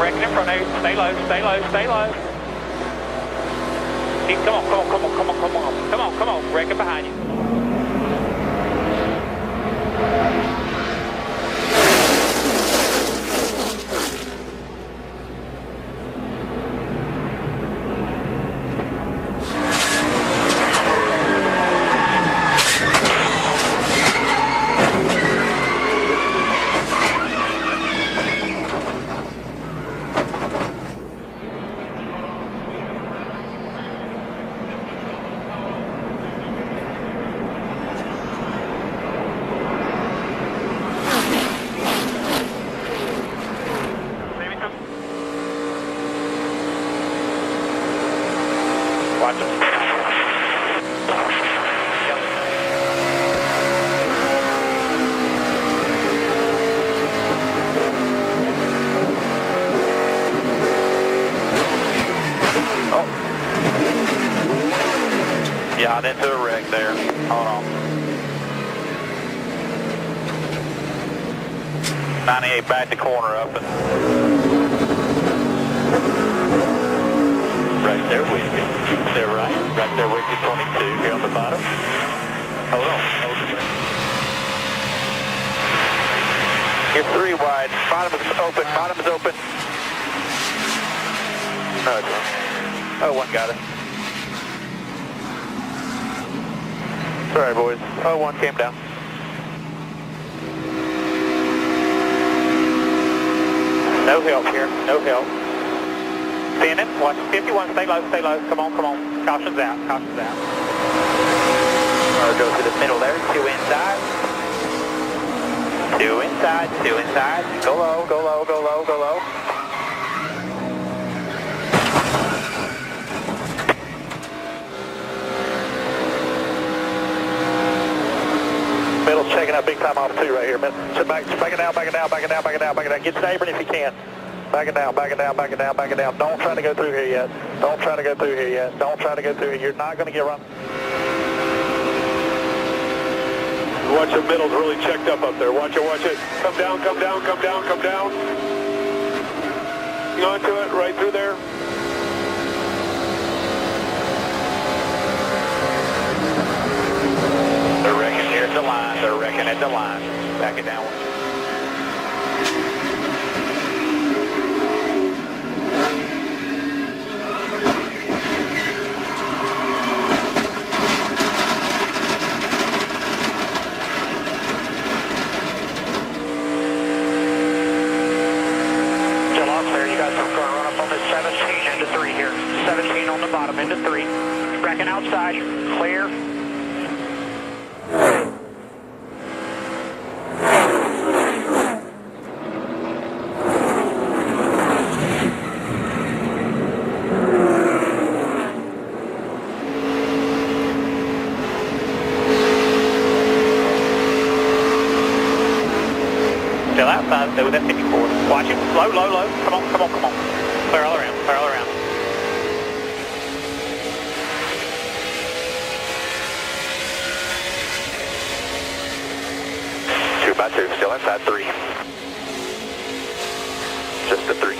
wrecking in front of you. Stay low, stay low, stay low. Keep, come on, come on, come on, come on, come on. Come on, come on, wrecking behind you. Watch it. Oh. Yeah, into a wreck there. Hold on. 98 back the corner up and right there with you. They're right there with you, 22 here on the bottom. Hold on. You're 3 wide. Bottom is open. Bottom is open. Oh, one got it. Sorry, boys. Oh, one came down. No help here. No help. Standing. Watch 51. Stay low. Stay low. Come on. Come on. Caution's out. Caution's out. Go to the middle there. 2 inside. 2 inside. 2 inside. Go low. Go low. Go low. Go low. Middle's checking out big time off 2 right here. So back it down. Back it down. Back it down. Back it down. Back it down. Get neighboring if you can. Back it down, back it down, back it down, back it down. Don't try to go through here yet. Don't try to go through here yet. Don't try to go through here. You're not going to get run. Watch the middle's really checked up there. Watch it, watch it. Come down, come down, come down, come down. Hang on to it, right through there. They're wrecking here at the line. They're wrecking at the line. Back it down. Here. 17 on the bottom, into 3. Wrecking outside, clear. Still outside, stay with that 54. Watch it, low, low, low. Come on, come on, come on. Clear all around, clear all around. 2 by 2, still inside 3. Just a 3.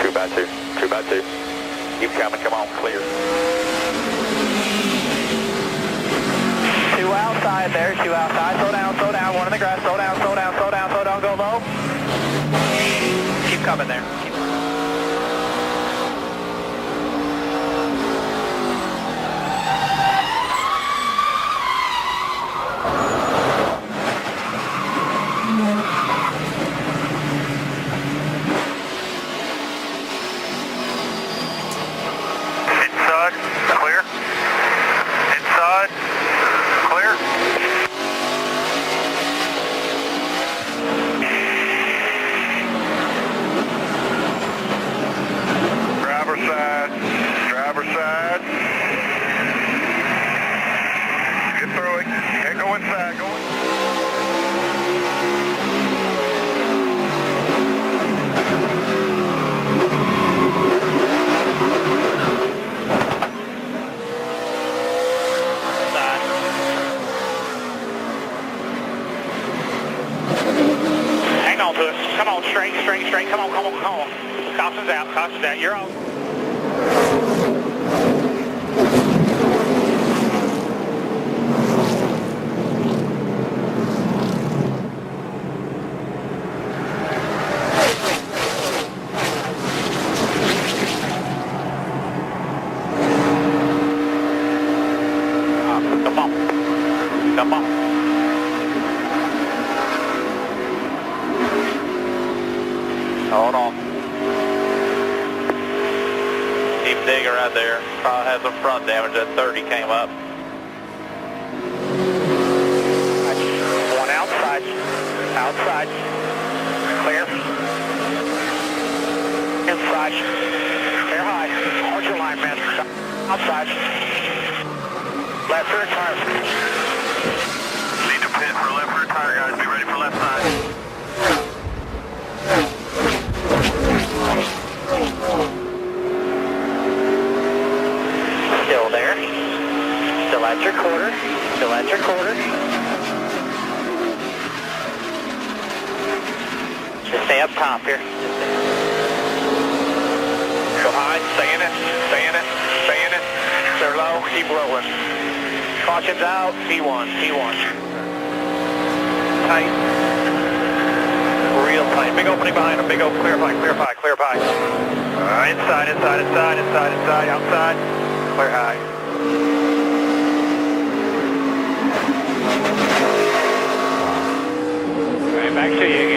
2 by 2, 2 by 2. Keep coming, come on, clear. 2 outside there, 2 outside. Slow down, 1 in the grass, slow down, slow down, slow down, slow down, go low. Keep coming there. Inside, clear. Inside, clear. Driver side. Get through it. Can't go inside. Go inside. to us. Come on, straight. Come on. Caution's out. You're on. Come on. Hold on. Keep digging right there. Probably had some front damage. That 30 came up. One outside. Clear. Inside. Clear high. Hold your line, man. Outside. Left rear tire. Need to pit for left rear tire, guys. Be ready for left side. Still there. Still at your quarter. Just stay up top here. Go high. Stay in it. They're low. Keep rolling. Caution's out. T1. Tight. Real tight. Big opening behind them. Big open. Clear pie. Inside. Outside. Clear high. All right, back to you again.